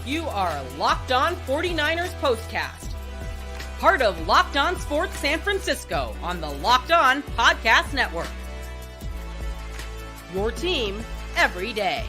You are Locked On 49ers POSTCAST, part of Locked On Sports San Francisco on the Locked On Podcast Network. Your team every day.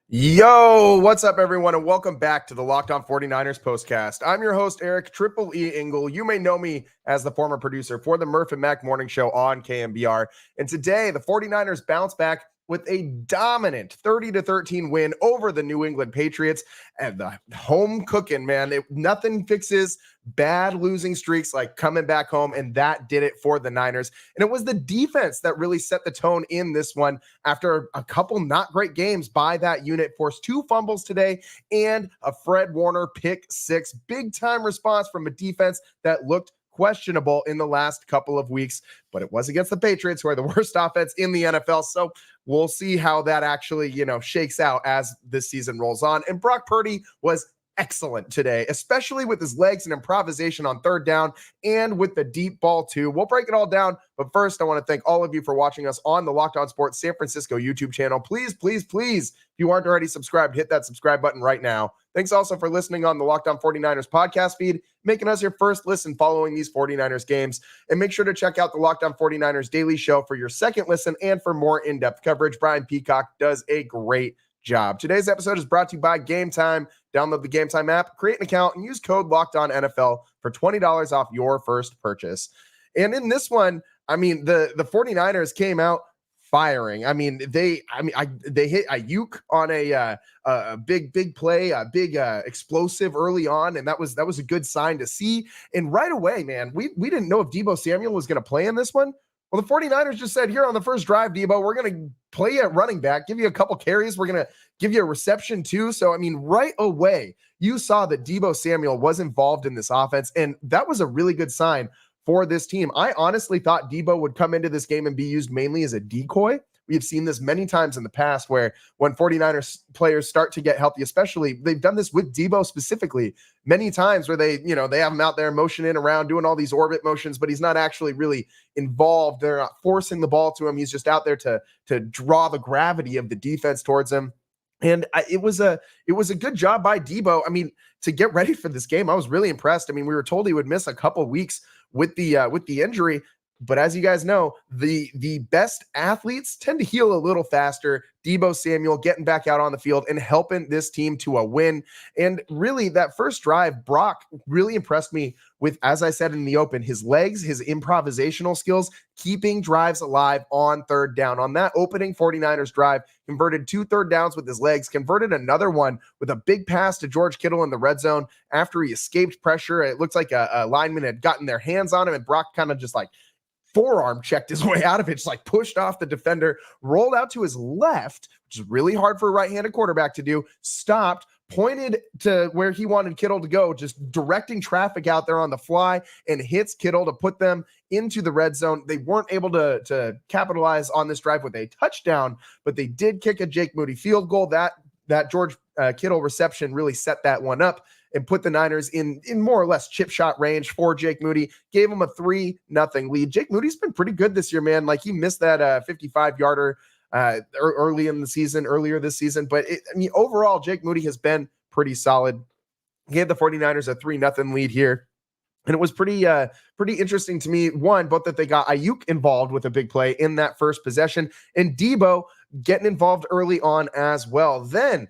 Yo, what's up, everyone, and welcome back to the Locked On 49ers POSTCAST. I'm your host, Eric Triple E Engel. You may know me as the former producer for the Murph and Mac Morning Show on KMBR. And today, the 49ers bounce back with a dominant 30-13 win over the New England Patriots. And the home cooking, man. Nothing fixes bad losing streaks like coming back home, and that did it for the Niners. And it was the defense that really set the tone in this one after a couple not great games by that unit. Forced 2 fumbles today and a Fred Warner pick 6. Big time response from a defense that looked questionable in the last couple of weeks, but it was against the Patriots, who are the worst offense in the NFL. So we'll see how that actually, shakes out as this season rolls on. And Brock Purdy was excellent today, especially with his legs and improvisation on third down and with the deep ball too. We'll break it all down. But first, I want to thank all of you for watching us on the Locked On Sports San Francisco YouTube channel. Please, please, please, if you aren't already subscribed, hit that subscribe button right now. Thanks also for listening on the Locked On 49ers podcast feed, making us your first listen following these 49ers games. And make sure to check out the Locked On 49ers daily show for your second listen and for more in-depth coverage. Brian Peacock does a great job. Today's episode is brought to you by Gametime. Download the Gametime app, create an account, and use code LOCKEDONNFL for $20 off your first purchase. And in this one, the 49ers came out firing. They hit Ayuk on a big play, a big explosive early on, and that was a good sign to see. And right away, man, we didn't know if Deebo Samuel was going to play in this one. Well, the 49ers just said, here on the first drive, Deebo, we're going to play you at running back, give you a couple carries. We're going to give you a reception too. So, right away, you saw that Deebo Samuel was involved in this offense, and that was a really good sign for this team. I honestly thought Deebo would come into this game and be used mainly as a decoy. We have seen this many times in the past where when 49ers players start to get healthy, especially, they've done this with Deebo specifically many times where they have him out there motioning around, doing all these orbit motions, but he's not actually really involved. They're not forcing the ball to him. He's just out there to draw the gravity of the defense towards him. And it was a good job by Deebo. To get ready for this game, I was really impressed. We were told he would miss a couple weeks with the injury. But as you guys know, the best athletes tend to heal a little faster. Deebo Samuel getting back out on the field and helping this team to a win. And really, that first drive, Brock really impressed me with, as I said in the open, his legs, his improvisational skills, keeping drives alive on third down. On that opening 49ers drive, converted 2 third downs with his legs, converted another one with a big pass to George Kittle in the red zone after he escaped pressure. It looked like a lineman had gotten their hands on him, and Brock kind of just forearm checked his way out of it, just pushed off the defender, rolled out to his left, which is really hard for a right-handed quarterback to do, stopped, pointed to where he wanted Kittle to go, just directing traffic out there on the fly, and hits Kittle to put them into the red zone. They weren't able to capitalize on this drive with a touchdown, but they did kick a Jake Moody field goal. That George Kittle reception really set that one up and put the Niners in more or less chip shot range for Jake Moody, gave him a 3-0 lead. Jake Moody's been pretty good this year, man. He missed that 55-yarder earlier this season. But overall, Jake Moody has been pretty solid. Gave the 49ers a 3-0 lead here. And it was pretty interesting to me, one, both that they got Ayuk involved with a big play in that first possession, and Deebo getting involved early on as well. Then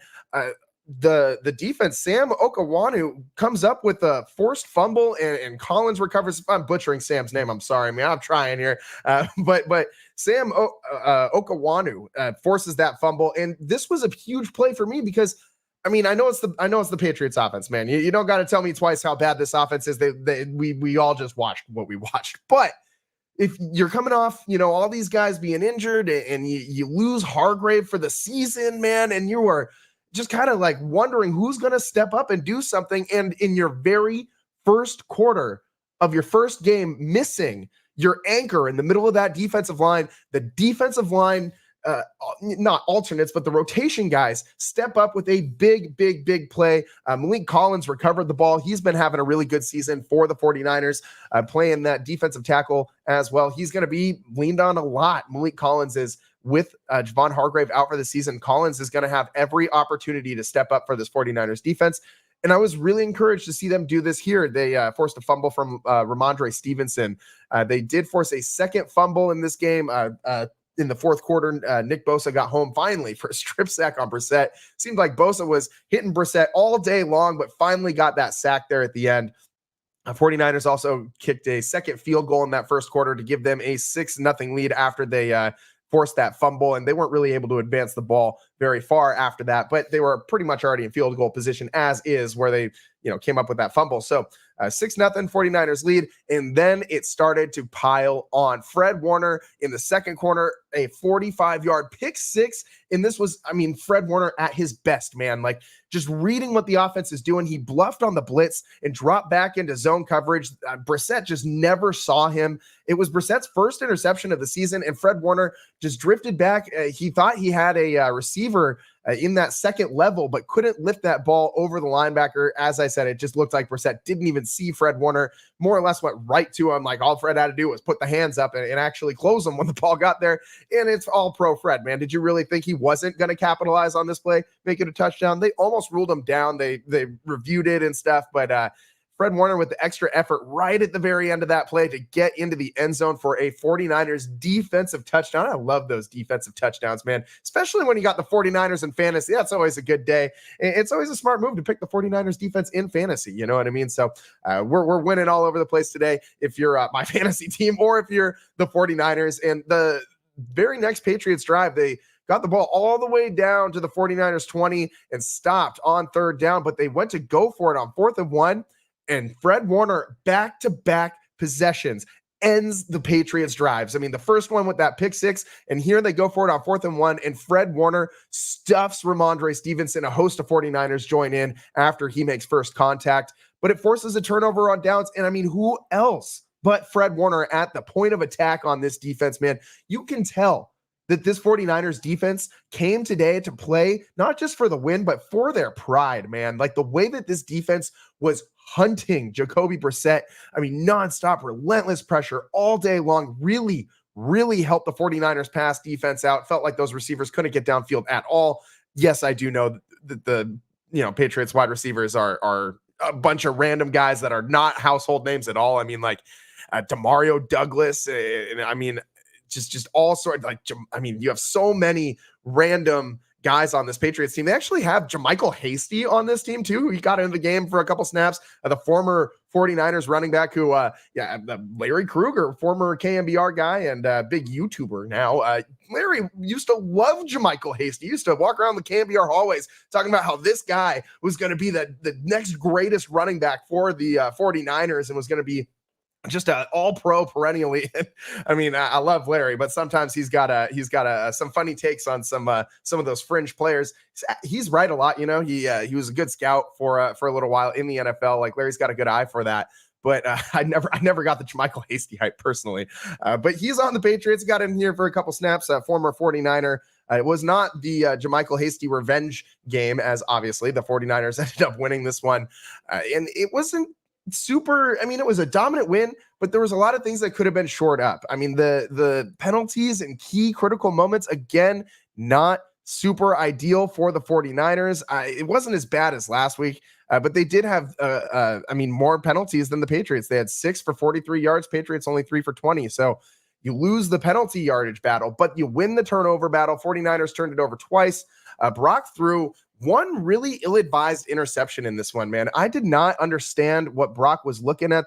the defense, Sam Okawanu comes up with a forced fumble, and Collins recovers. I'm butchering Sam's name. I'm sorry. I'm trying here. But Sam Okawanu forces that fumble. And this was a huge play for me because I know it's the Patriots offense, man. You don't got to tell me twice how bad this offense is. We all just watched what we watched. But if you're coming off, all these guys being injured and you lose Hargrave for the season, man, and you were just kind of wondering who's going to step up and do something. And in your very first quarter of your first game, missing your anchor in the middle of that defensive line, the defensive line, not alternates, but the rotation guys step up with a big play. Malik Collins recovered the ball. He's been having a really good season for the 49ers, playing that defensive tackle as well. He's going to be leaned on a lot. Malik Collins is with Javon Hargrave out for the season, Collins is going to have every opportunity to step up for this 49ers defense. And I was really encouraged to see them do this here. They forced a fumble from Ramondre Stevenson. They did force a second fumble in this game. In the fourth quarter, Nick Bosa got home finally for a strip sack on Brissett. Seemed like Bosa was hitting Brissett all day long, but finally got that sack there at the end. 49ers also kicked a second field goal in that first quarter to give them a 6-0 lead after they forced that fumble, and they weren't really able to advance the ball very far after that, but they were pretty much already in field goal position as is where they came up with that fumble. So 6-0 49ers lead, and then it started to pile on. Fred Warner in the second quarter, a 45-yard pick six, and this was, Fred Warner at his best, man. Like, just reading what the offense is doing, he bluffed on the blitz and dropped back into zone coverage. Brissett just never saw him. It was Brissett's first interception of the season, and Fred Warner just drifted back. He thought he had a receiver in that second level, but couldn't lift that ball over the linebacker. As I said, it just looked like Brissett didn't even see Fred Warner, more or less went right to him. Like, all Fred had to do was put the hands up and actually close him when the ball got there. And it's all pro Fred, man. Did you really think he wasn't going to capitalize on this play, make it a touchdown? They almost ruled him down. They reviewed it and stuff, but Fred Warner with the extra effort right at the very end of that play to get into the end zone for a 49ers defensive touchdown. I love those defensive touchdowns, man, especially when you got the 49ers in fantasy. That's always a good day. It's always a smart move to pick the 49ers defense in fantasy. You know what I mean? So we're winning all over the place today if you're my fantasy team or if you're the 49ers. And the very next Patriots drive, they got the ball all the way down to the 49ers 20 and stopped on third down, but they went to go for it on 4th and 1. And Fred Warner, back-to-back possessions, ends the Patriots' drives. The first one with that pick six, and here they go for it on 4th and 1, and Fred Warner stuffs Ramondre Stevenson. A host of 49ers join in after he makes first contact, but it forces a turnover on downs, and who else but Fred Warner at the point of attack on this defense, man? You can tell that this 49ers defense came today to play not just for the win, but for their pride, man. Like, the way that this defense was hunting Jacoby Brissett, nonstop, relentless pressure all day long, really, really helped the 49ers pass defense out. Felt like those receivers couldn't get downfield at all. Yes, I do know that the Patriots wide receivers are a bunch of random guys that are not household names at all. Demario Douglas, just all sorts, you have so many random guys on this Patriots team. They actually have JaMycal Hasty on this team too. He got into the game for a couple snaps. The former 49ers running back who, Larry Krueger, former KMBR guy and big YouTuber now. Larry used to love JaMycal Hasty. He used to walk around the KMBR hallways talking about how this guy was going to be the next greatest running back for the 49ers and was going to be just an all-pro perennially. I love Larry, but sometimes he's got some funny takes on some of those fringe players. He's right a lot, He was a good scout for a little while in the NFL. Like, Larry's got a good eye for that. But I never got the JaMycal Hasty hype personally. But he's on the Patriots. Got in here for a couple snaps. Former 49er. It was not the JaMycal Hasty revenge game, as obviously the 49ers ended up winning this one, and it wasn't super. It was a dominant win, but there was a lot of things that could have been shored up. The penalties and key critical moments, again, not super ideal for the 49ers. It wasn't as bad as last week, but they did have more penalties than the Patriots. They had 6 for 43 yards, Patriots only 3 for 20. So you lose the penalty yardage battle, but you win the turnover battle. 49ers turned it over twice. Brock threw one really ill-advised interception in this one, man. I did not understand what Brock was looking at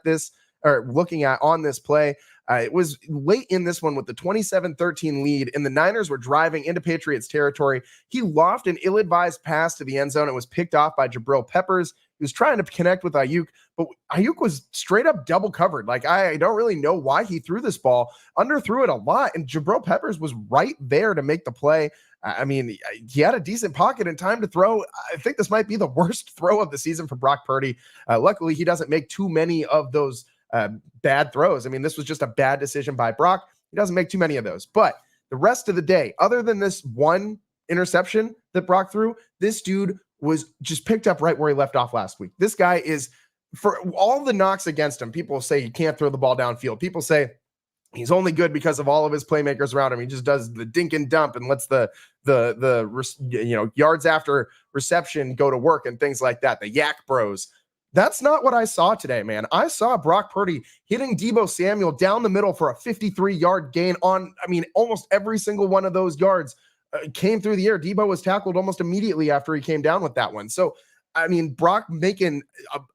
on this play. It was late in this one with the 27-13 lead, and the Niners were driving into Patriots territory. He lofted an ill-advised pass to the end zone. It was picked off by Jabril Peppers. He was trying to connect with Ayuk, but Ayuk was straight up double covered. Like, I don't really know why he threw this ball. Underthrew it a lot, and Jabril Peppers was right there to make the play. He had a decent pocket and time to throw. I think this might be the worst throw of the season for Brock Purdy. Luckily, he doesn't make too many of those bad throws. This was just a bad decision by Brock. He doesn't make too many of those. But the rest of the day, other than this one interception that Brock threw, this dude was just picked up right where he left off last week. This guy is, for all the knocks against him, people say he can't throw the ball downfield. People say He's only good because of all of his playmakers around him. He just does the dink and dump and lets the yards after reception go to work and things like that. The yak bros. That's not what I saw today, man. I saw Brock Purdy hitting Deebo Samuel down the middle for a 53-yard gain on, almost every single one of those yards came through the air. Deebo was tackled almost immediately after he came down with that one. So, Brock making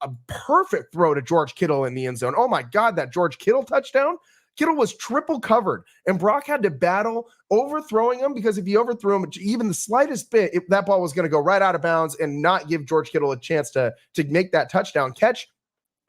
a perfect throw to George Kittle in the end zone. Oh my God, that George Kittle touchdown. Kittle was triple covered, and Brock had to battle overthrowing him, because if he overthrew him even the slightest bit, that ball was going to go right out of bounds and not give George Kittle a chance to make that touchdown catch.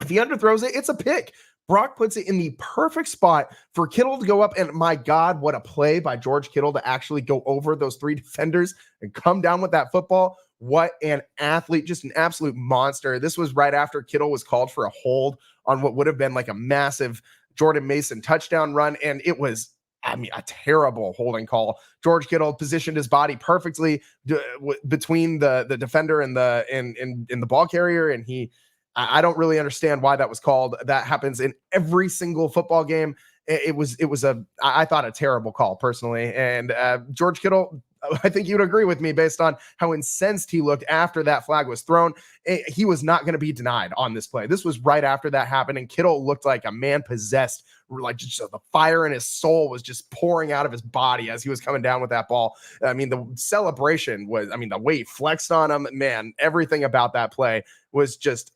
If he underthrows it, it's a pick. Brock puts it in the perfect spot for Kittle to go up, and my God, what a play by George Kittle to actually go over those three defenders and come down with that football. What an athlete, just an absolute monster. This was right after Kittle was called for a hold on what would have been like a massive Jordan Mason touchdown run, and it was, a terrible holding call. George Kittle positioned his body perfectly between the defender and the ball carrier, and I don't really understand why that was called. That happens in every single football game. I thought a terrible call personally, and George Kittle, I think you'd agree with me based on how incensed he looked after that flag was thrown. He was not going to be denied on this play. This was right after that happened, and Kittle looked like a man possessed, like just the fire in his soul was just pouring out of his body as he was coming down with that ball. The celebration was, the way he flexed on him, man, everything about that play was just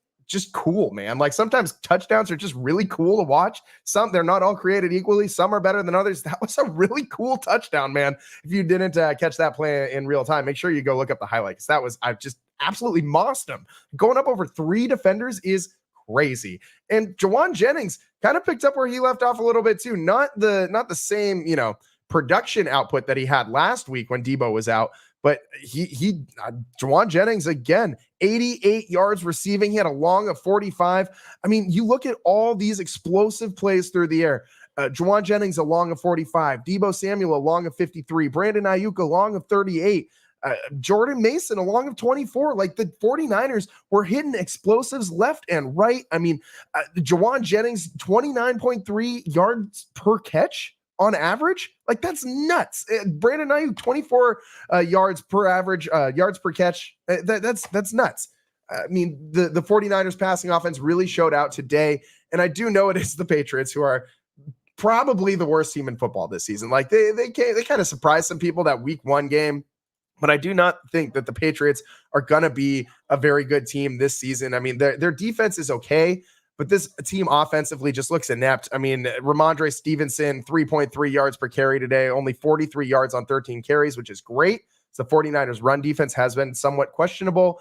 cool, man. Like, sometimes touchdowns are just really cool to watch. Some, they're not all created equally. Some are better than others. That was a really cool touchdown, man. If you didn't catch that play in real time, make sure you go look up the highlights. I've just absolutely mossed him. Going up over three defenders is crazy. And Jawan Jennings kind of picked up where he left off a little bit too. Not the same, production output that he had last week when Deebo was out, but Jawan Jennings, again, 88 yards receiving. He had a long of 45. You look at all these explosive plays through the air. Jawan Jennings, a long of 45. Deebo Samuel, a long of 53. Brandon Ayuk, a long of 38. Jordan Mason, a long of 24. Like, the 49ers were hitting explosives left and right. Jawan Jennings, 29.3 yards per catch on average. Like, that's nuts. Brandon Ayuk, 24 yards per average, yards per catch. That's nuts. The 49ers passing offense really showed out today. And I do know it is the Patriots, who are probably the worst team in football this season. Like, they kind of surprised some people that week one game, but I do not think that the Patriots are going to be a very good team this season. Their defense is okay, but this team offensively just looks inept. Ramondre Stevenson, 3.3 yards per carry today, only 43 yards on 13 carries, which is great. So the 49ers run defense has been somewhat questionable,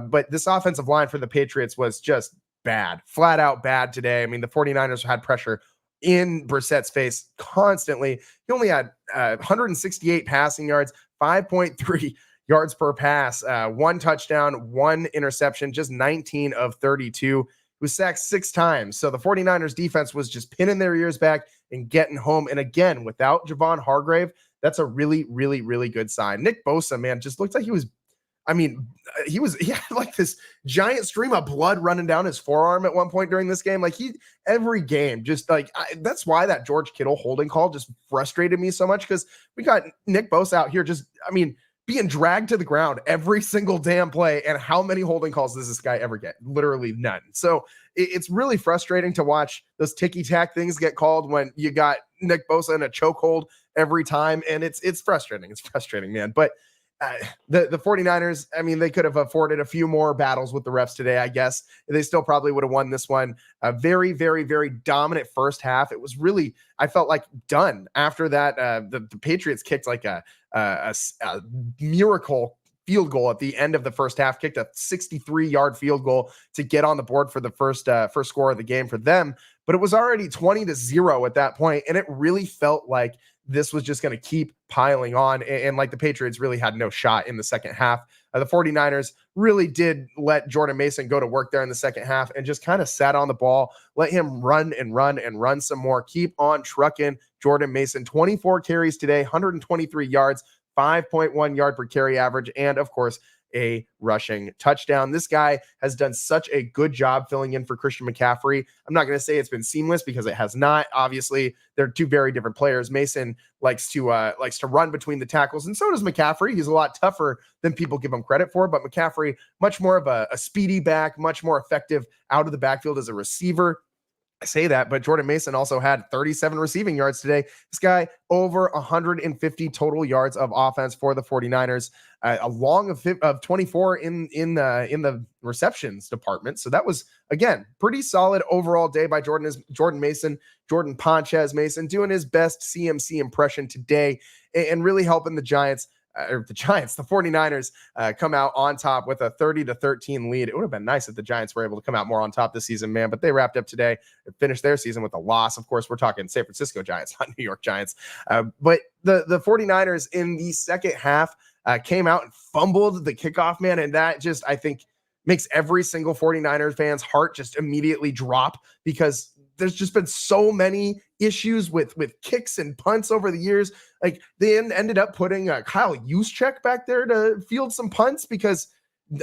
but this offensive line for the Patriots was just bad, flat out bad today. The 49ers had pressure in Brissett's face constantly. He only had 168 passing yards, 5.3 yards per pass, one touchdown, one interception, just 19 of 32. He was sacked 6 times. So the 49ers defense was just pinning their ears back and getting home. And again, without Javon Hargrave, that's a really, really, really good sign. Nick Bosa, man, just looked like he had like this giant stream of blood running down his forearm at one point during this game. Like, every game, just like, that's why that George Kittle holding call just frustrated me so much, because we got Nick Bosa out here just, being dragged to the ground every single damn play. And how many holding calls does this guy ever get? Literally none. So it's really frustrating to watch those ticky-tack things get called when you got Nick Bosa in a chokehold every time. And it's frustrating. It's frustrating, man. But the 49ers, they could have afforded a few more battles with the refs today, I guess. They still probably would have won this one. A very, very, very dominant first half. It was really, I felt like, done after that. The Patriots kicked like a miracle field goal at the end of the first half, kicked a 63-yard field goal to get on the board for the first score of the game for them. But it was already 20-0 at that point, and it really felt like this was just going to keep piling on. And like, the Patriots really had no shot in the second half. The 49ers really did let Jordan Mason go to work there in the second half and just kind of sat on the ball, let him run some more, keep on trucking Jordan Mason. 24 carries today, 123 yards, 5.1 yard per carry average. And of course, a rushing touchdown. This guy has done such a good job filling in for Christian McCaffrey. I'm not going to say it's been seamless because it has not. Obviously, they're two very different players. Mason likes to run between the tackles, and so does McCaffrey. He's a lot tougher than people give him credit for, but McCaffrey, much more of a speedy back, much more effective out of the backfield as a receiver. I say that, but Jordan Mason also had 37 receiving yards today. This guy over 150 total yards of offense for the 49ers, along of 24 in the receptions department. So that was, again, pretty solid overall day by Jordan Mason, Jordan Ponches Mason, doing his best CMC impression today and really helping the 49ers come out on top with a 30-13 lead. It would have been nice if the Giants were able to come out more on top this season, man, but they wrapped up today and finished their season with a loss. Of course, we're talking San Francisco Giants, not New York Giants. But the 49ers in the second half came out and fumbled the kickoff, man, and that just, I think, makes every single 49ers fan's heart just immediately drop, because there's just been so many issues with kicks and punts over the years. Like, they ended up putting Kyle Juszczyk back there to field some punts because,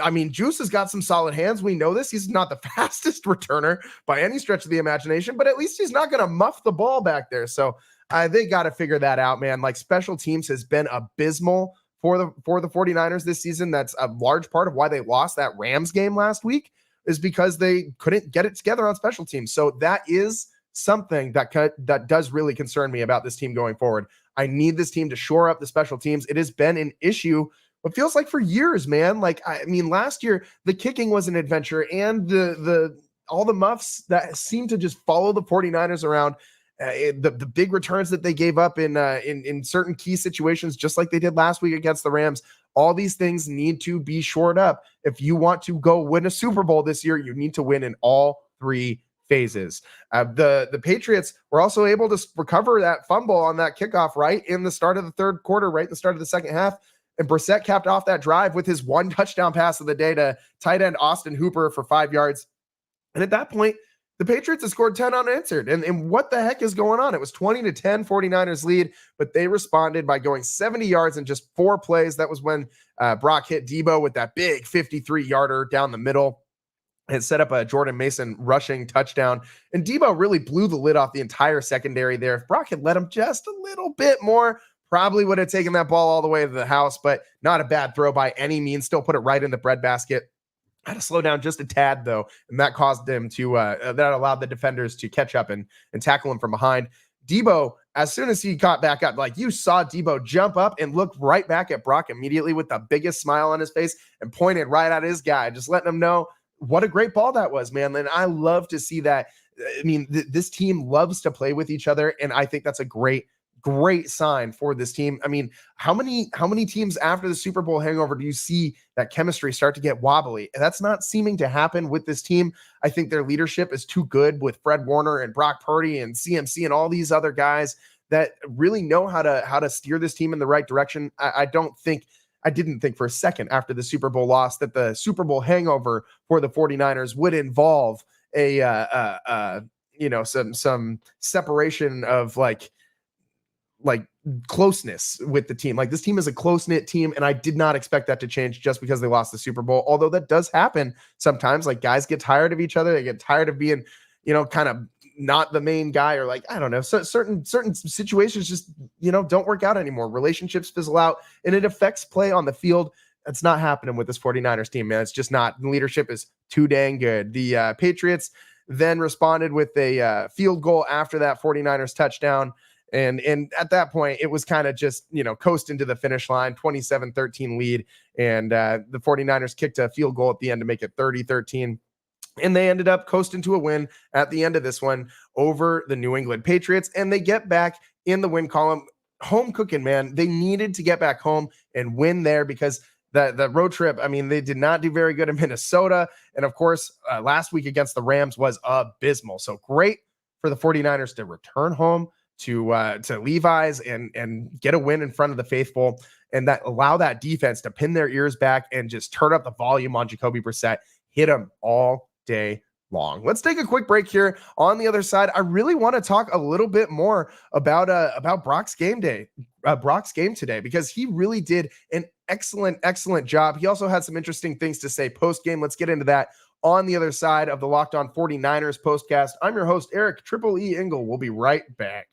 I mean, Juice has got some solid hands. We know this. He's not the fastest returner by any stretch of the imagination, but at least he's not going to muff the ball back there. So they got to figure that out, man. Like, special teams has been abysmal for the 49ers this season. That's a large part of why they lost that Rams game last week, is because they couldn't get it together on special teams. So that is something that does really concern me about this team going forward. I need this team to shore up the special teams. It has been an issue, it feels like, for years, man. Like, I mean, last year the kicking was an adventure, and the all the muffs that seem to just follow the 49ers around, the big returns that they gave up in certain key situations, just like they did last week against the Rams. All these things need to be shored up. If you want to go win a Super Bowl this year, you need to win in all three phases. The Patriots were also able to recover that fumble on that kickoff right in the start of the third quarter, right in the start of the second half. And Brissett capped off that drive with his one touchdown pass of the day to tight end Austin Hooper for 5 yards. And at that point, the Patriots have scored 10 unanswered. And what the heck is going on? It was 20-10 49ers lead, but they responded by going 70 yards in just 4 plays. That was when Brock hit Debo with that big 53-yarder down the middle and set up a Jordan Mason rushing touchdown. And Debo really blew the lid off the entire secondary there. If Brock had let him just a little bit more, probably would have taken that ball all the way to the house, but not a bad throw by any means. Still put it right in the breadbasket. Had to slow down just a tad, though, and that caused them to that allowed the defenders to catch up and tackle him from behind. Debo, as soon as he caught back up, like, you saw Debo jump up and look right back at Brock immediately with the biggest smile on his face and pointed right at his guy, just letting him know what a great ball that was, man. And I love to see that. I mean, this team loves to play with each other, and I think that's a great sign for this team. I mean, how many teams after the Super Bowl hangover do you see that chemistry start to get wobbly? And that's not seeming to happen with this team. I think their leadership is too good with Fred Warner and Brock Purdy and CMC and all these other guys that really know how to steer this team in the right direction. I didn't think for a second after the Super Bowl loss that the Super Bowl hangover for the 49ers would involve some separation of like closeness with the team. Like, this team is a close-knit team, and I did not expect that to change just because they lost the Super Bowl. Although that does happen sometimes. Like, guys get tired of each other. They get tired of being, kind of not the main guy, or like, I don't know. So certain situations just, don't work out anymore. Relationships fizzle out, and it affects play on the field. That's not happening with this 49ers team, man. It's just not. Leadership is too dang good. The Patriots then responded with a field goal after that 49ers touchdown. And at that point, it was kind of just, coasting to the finish line, 27-13 lead. And the 49ers kicked a field goal at the end to make it 30-13. And they ended up coasting to a win at the end of this one over the New England Patriots. And they get back in the win column. Home cooking, man. They needed to get back home and win there because the road trip, I mean, they did not do very good in Minnesota. And of course, last week against the Rams was abysmal. So great for the 49ers to return home to Levi's and get a win in front of the faithful, and that allow that defense to pin their ears back and just turn up the volume on Jacoby Brissett, hit him all day long. Let's take a quick break here. On the other side, I really want to talk a little bit more about Brock's game today, because he really did an excellent job. He also had some interesting things to say post-game. Let's get into that on the other side of the Locked On 49ers postcast. I'm your host, Eric Triple E Engel. We'll be right back.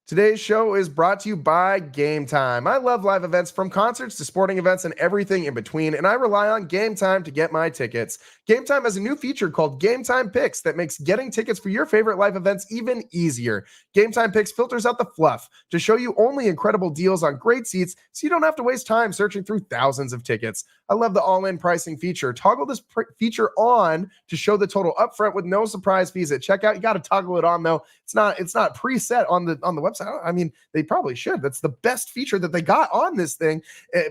Today's show is brought to you by Gametime. I love live events, from concerts to sporting events and everything in between, and I rely on Gametime to get my tickets. Gametime has a new feature called Gametime Picks that makes getting tickets for your favorite live events even easier. Gametime Picks filters out the fluff to show you only incredible deals on great seats, so you don't have to waste time searching through thousands of tickets. I love the all-in pricing feature. Toggle this feature on to show the total upfront with no surprise fees at checkout. You got to toggle it on though. It's not preset on the website. I mean, they probably should. That's the best feature that they got on this thing.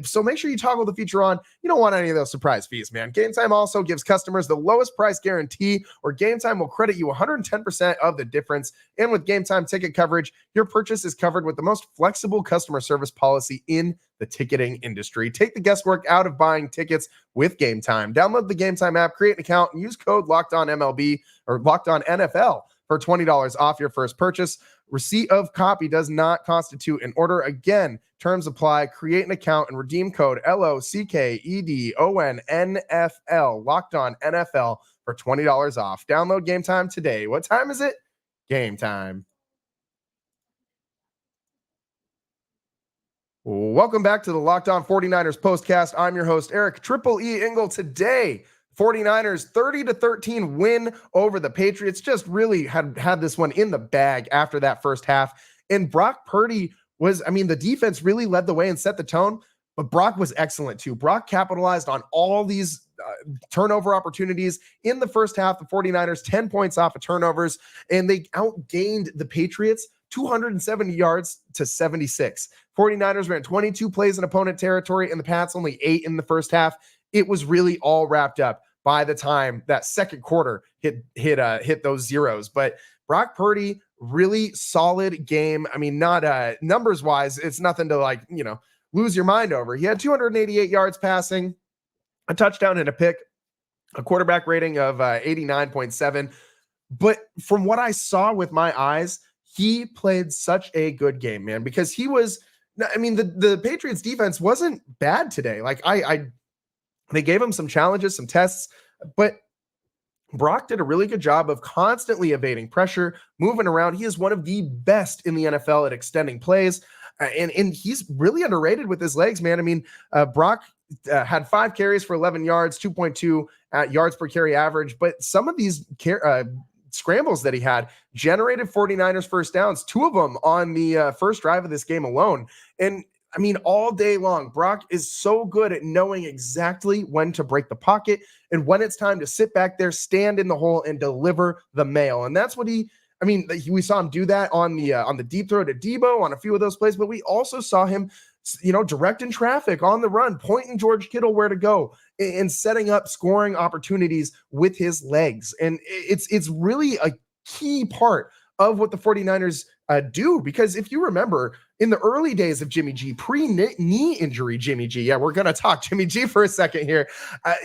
So make sure you toggle the feature on. You don't want any of those surprise fees, man. Gametime also gives customers the lowest price guarantee, or Gametime will credit you 110% of the difference. And with Gametime ticket coverage, your purchase is covered with the most flexible customer service policy in the ticketing industry. Take the guesswork out of buying tickets with Gametime. Download the Gametime app, create an account, and use code LOCKEDONMLB or LOCKEDONNFL for $20 off your first purchase. Receipt of copy does not constitute an order. Again, terms apply. Create an account and redeem code LOCKEDONNFL, Locked On NFL, for $20 off. Download Gametime today. What time is it? Game time. Welcome back to the Locked On 49ers postcast. I'm your host, Eric Triple E Engel. Today, 49ers 30-13 win over the Patriots. Just really had this one in the bag after that first half. And Brock Purdy the defense really led the way and set the tone, but Brock was excellent too. Brock capitalized on all these turnover opportunities in the first half. The 49ers 10 points off of turnovers, and they outgained the Patriots 270 yards to 76. 49ers ran 22 plays in opponent territory, and the Pats only 8 in the first half. It was really all wrapped up by the time that second quarter hit those zeros. But Brock Purdy, really solid game. I mean, not numbers wise, it's nothing to lose your mind over. He had 288 yards passing, a touchdown and a pick, a quarterback rating of 89.7. But from what I saw with my eyes, he played such a good game, man, because the Patriots defense wasn't bad today. They gave him some challenges, some tests, but Brock did a really good job of constantly evading pressure, moving around. He is one of the best in the NFL at extending plays, and he's really underrated with his legs, man. I mean, Brock had 5 carries for 11 yards, 2.2 yards per carry average, but some of these scrambles that he had generated 49ers first downs, 2 of them on the first drive of this game alone. And I mean, all day long, Brock is so good at knowing exactly when to break the pocket and when it's time to sit back there, stand in the hole, and deliver the mail. And that's what we saw him do that on the deep throw to Debo on a few of those plays, but we also saw him, directing traffic on the run, pointing George Kittle where to go, and setting up scoring opportunities with his legs. And it's really a key part of what the 49ers do, because if you remember in the early days of Jimmy G, pre-knee injury Jimmy G, we're going to talk Jimmy G for a second here.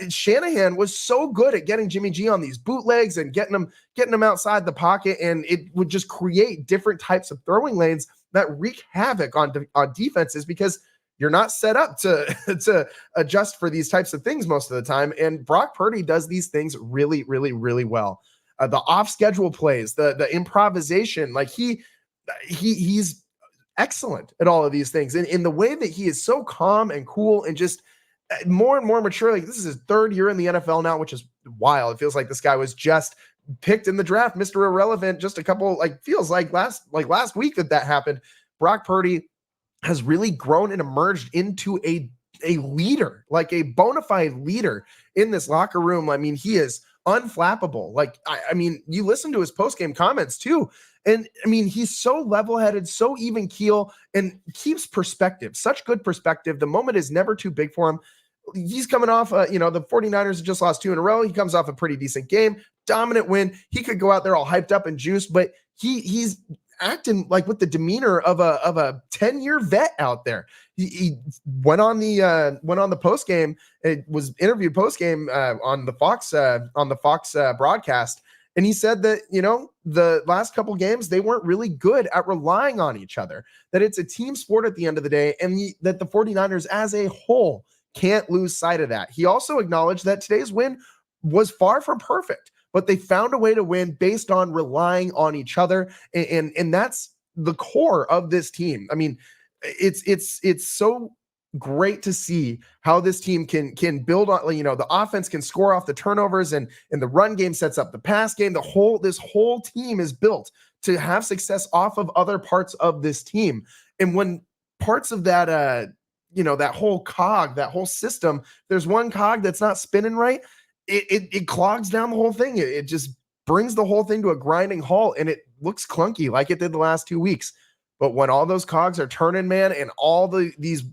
Shanahan was so good at getting Jimmy G on these bootlegs and getting him outside the pocket, and it would just create different types of throwing lanes that wreak havoc on defenses, because you're not set up to adjust for these types of things most of the time. And Brock Purdy does these things really, really, really well. The off-schedule plays, the improvisation, he's excellent at all of these things. And in the way that he is so calm and cool and just more and more mature. This is his 3rd year in the NFL now, which is wild. It feels like this guy was just picked in the draft, Mr. Irrelevant, just a couple, feels like last week that happened. Brock Purdy has really grown and emerged into a leader, like a bona fide leader in this locker room. I mean, he is unflappable. You listen to his post-game comments too. And I mean, he's so level-headed, so even keel, and keeps perspective, such good perspective. The moment is never too big for him. He's coming off, the 49ers have just lost 2 in a row. He comes off a pretty decent game, dominant win. He could go out there all hyped up and juiced, but he's acting with the demeanor of a 10-year vet out there. He went on the post game. It was interviewed post game on the Fox broadcast, And he said that, the last couple games, they weren't really good at relying on each other, that it's a team sport at the end of the day, and that the 49ers as a whole can't lose sight of that. He also acknowledged that today's win was far from perfect, but they found a way to win based on relying on each other. And that's the core of this team. I mean, it's so great to see how this team can build on, the offense can score off the turnovers, and the run game sets up the pass game. This whole team is built to have success off of other parts of this team. And when parts of that, that whole cog, that whole system, there's one cog that's not spinning right, it clogs down the whole thing. It just brings the whole thing to a grinding halt, and it looks clunky like it did the last 2 weeks. But when all those cogs are turning, man, and all these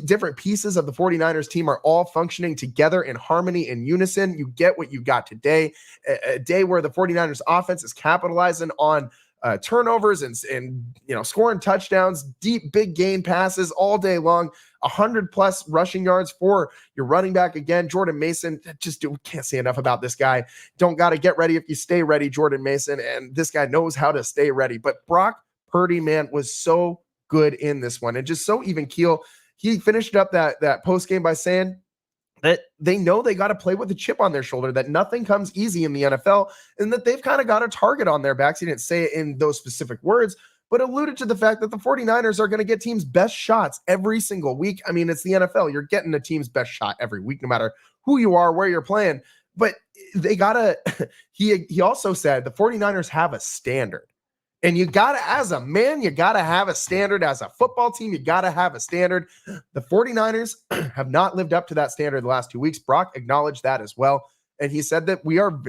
different pieces of the 49ers team are all functioning together in harmony and unison, you get what you got today. A day where the 49ers offense is capitalizing on turnovers and scoring touchdowns, deep, big gain passes all day long, 100+ rushing yards for your running back again, Jordan Mason. Can't say enough about this guy. Don't got to get ready if you stay ready, Jordan Mason. And this guy knows how to stay ready. But Brock Purdy, man, was so good in this one and just so even keel. He finished up that post game by saying that they know they got to play with a chip on their shoulder, that nothing comes easy in the NFL, and that they've kind of got a target on their backs. He didn't say it in those specific words, but alluded to the fact that the 49ers are going to get teams' best shots every single week. I mean, it's the NFL. You're getting a team's best shot every week, no matter who you are, where you're playing. But they got to, he also said the 49ers have a standard. And you got to, as a man, you got to have a standard. As a football team, you got to have a standard. The 49ers have not lived up to that standard the last 2 weeks. Brock acknowledged that as well. And he said that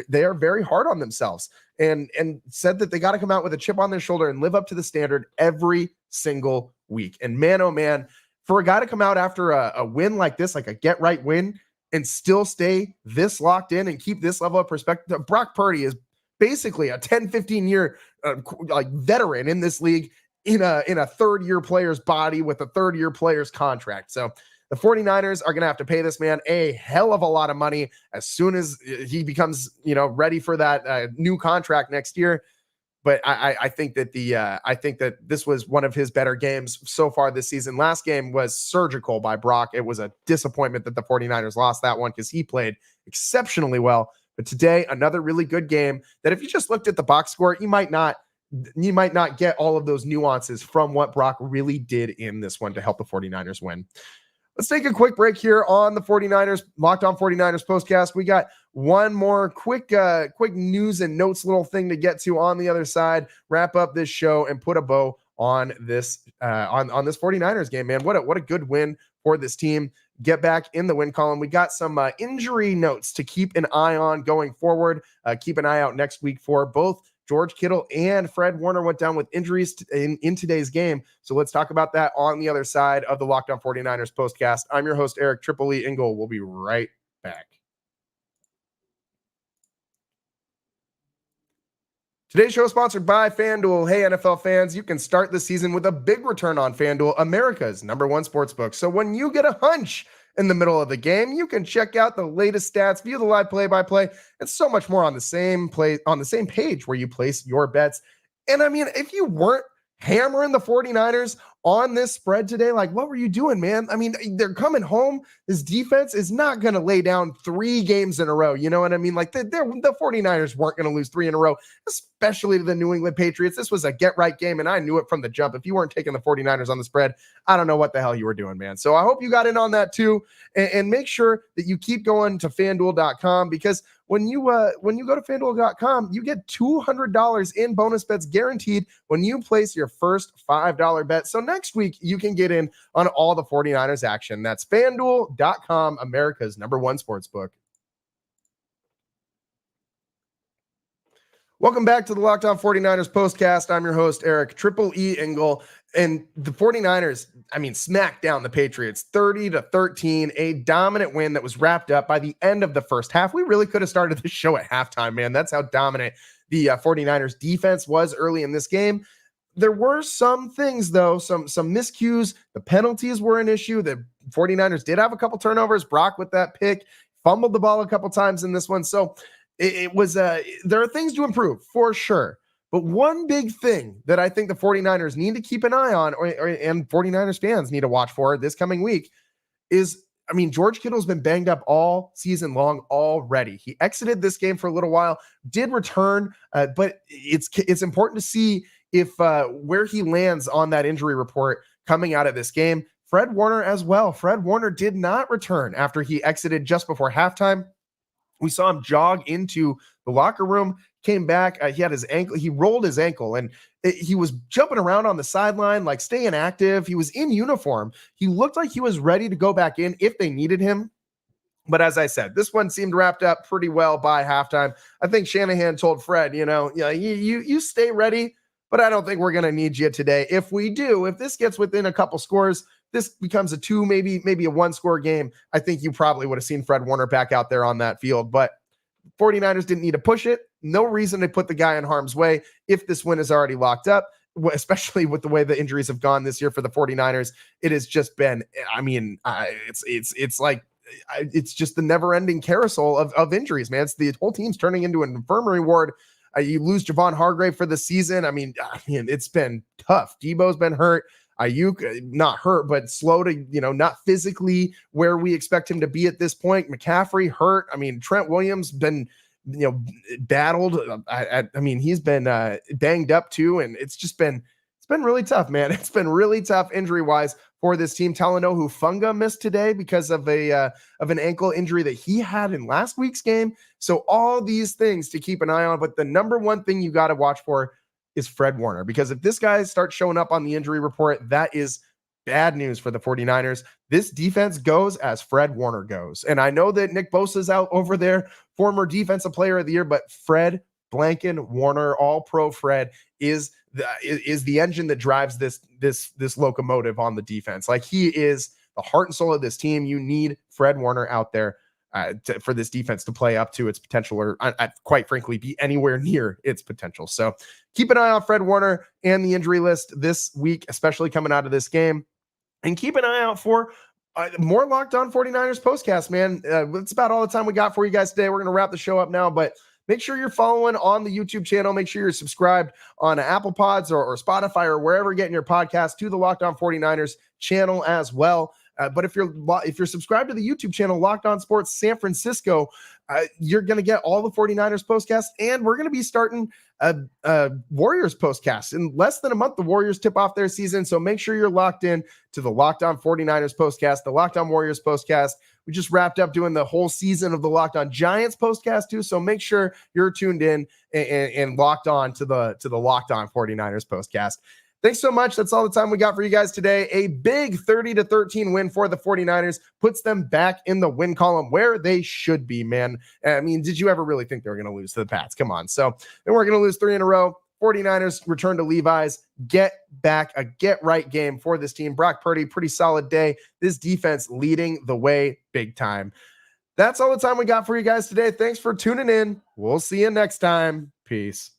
they are very hard on themselves, and said that they got to come out with a chip on their shoulder and live up to the standard every single week. And man, oh man, for a guy to come out after a win like this, like a get right win, and still stay this locked in and keep this level of perspective, Brock Purdy is basically a 10, 15 year veteran in this league in a third year player's body with a third year player's contract. So the 49ers are going to have to pay this man a hell of a lot of money as soon as he becomes, ready for that new contract next year. But I think that this was one of his better games so far this season. Last game was surgical by Brock. It was a disappointment that the 49ers lost that one because he played exceptionally well. But today, another really good game that if you just looked at the box score, you might not get all of those nuances from what Brock really did in this one to help the 49ers win. Let's take a quick break here on the 49ers, Locked On 49ers postcast. We got one more quick news and notes little thing to get to on the other side, wrap up this show and put a bow on this on this 49ers game, man. What a good win for this team. Get back in the win column. We got some injury notes to keep an eye on going forward. Keep an eye out next week for both George Kittle and Fred Warner went down with injuries in today's game. So let's talk about that on the other side of the Locked On 49ers postcast. I'm your host, Eric Triple E Engel. We'll be right back. Today's show is sponsored by FanDuel. Hey, NFL fans, you can start the season with a big return on FanDuel, America's #1 sportsbook. So when you get a hunch in the middle of the game, you can check out the latest stats, view the live play-by-play, and so much more on the same page where you place your bets. And I mean, if you weren't hammering the 49ers on this spread today, like, what were you doing, man? I mean, they're coming home. This defense is not going to lay down 3 games in a row. You know what I mean? Like, the 49ers weren't going to lose 3 in a row, especially to the New England Patriots. This was a get-right game, and I knew it from the jump. If you weren't taking the 49ers on the spread, I don't know what the hell you were doing, man. So I hope you got in on that too, and make sure that you keep going to FanDuel.com, because when you go to FanDuel.com, you get $200 in bonus bets guaranteed when you place your first $5 bet. So next week, you can get in on all the 49ers action. That's FanDuel.com, America's #1 sportsbook. Welcome back to the Locked On 49ers postcast. I'm your host, Eric Triple E Engel. And the 49ers, smacked down the Patriots 30-13, a dominant win that was wrapped up by the end of the first half. We really could have started the show at halftime, man. That's how dominant the 49ers defense was early in this game. There were some things, though, some miscues. The penalties were an issue. The 49ers did have a couple turnovers. Brock with that pick, fumbled the ball a couple times in this one. So it was, there are things to improve for sure. But one big thing that I think the 49ers need to keep an eye on, and 49ers fans need to watch for this coming week is, I mean, George Kittle's been banged up all season long already. He exited this game for a little while, did return, but it's important to see if where he lands on that injury report coming out of this game. Fred Warner as well. Fred Warner did not return after he exited just before halftime. We saw him jog into the locker room, came back. He had his ankle. He rolled his ankle, and he was jumping around on the sideline, like staying active. He was in uniform. He looked like he was ready to go back in if they needed him. But as I said, this one seemed wrapped up pretty well by halftime. I think Shanahan told Fred, you stay ready, but I don't think we're going to need you today. If we do, if this gets within a couple scores, this becomes a 2, maybe a 1-score game, I think you probably would have seen Fred Warner back out there on that field. But 49ers didn't need to push it. No reason to put the guy in harm's way if this win is already locked up, especially with the way the injuries have gone this year for the 49ers. It has just been, it's just the never-ending carousel of injuries, man. It's the whole team's turning into an infirmary ward. You lose Javon Hargrave for the season. I mean, it's been tough. Debo's been hurt. Ayuk, not hurt, but slow to, not physically where we expect him to be at this point. McCaffrey hurt. I mean, Trent Williams been, battled. He's been banged up too. And it's been really tough, man. It's been really tough injury-wise for this team. Talanoa Hufanga missed today because of an ankle injury that he had in last week's game. So all these things to keep an eye on. But the number one thing you got to watch for is Fred Warner, because if this guy starts showing up on the injury report, that is bad news for the 49ers. This defense goes as Fred Warner goes. And I know that Nick Bosa's out over there, former defensive player of the year, but Fred Blanken Warner, all pro Fred, is the engine that drives this locomotive on the defense. Like, he is the heart and soul of this team. You need Fred Warner out there for this defense to play up to its potential, or quite frankly, be anywhere near its potential. So keep an eye on Fred Warner and the injury list this week, especially coming out of this game. And keep an eye out for more Locked On 49ers postcast, man. That's about all the time we got for you guys today. We're going to wrap the show up now, but make sure you're following on the YouTube channel. Make sure you're subscribed on Apple Pods or Spotify or wherever you're getting your podcast to the Locked On 49ers channel as well. But if you're subscribed to the YouTube channel, Locked On Sports San Francisco, you're going to get all the 49ers postcasts, and we're going to be starting a Warriors postcast. In less than a month, the Warriors tip off their season, so make sure you're locked in to the Locked On 49ers postcast, the Locked On Warriors postcast. We just wrapped up doing the whole season of the Locked On Giants postcast too, so make sure you're tuned in and locked on to the Locked On 49ers postcast. Thanks so much. That's all the time we got for you guys today. A big 30-13 win for the 49ers puts them back in the win column where they should be, man. I mean, did you ever really think they were going to lose to the Pats? Come on. So then we're going to lose 3 in a row. 49ers return to Levi's. Get back, a get-right game for this team. Brock Purdy, pretty solid day. This defense leading the way big time. That's all the time we got for you guys today. Thanks for tuning in. We'll see you next time. Peace.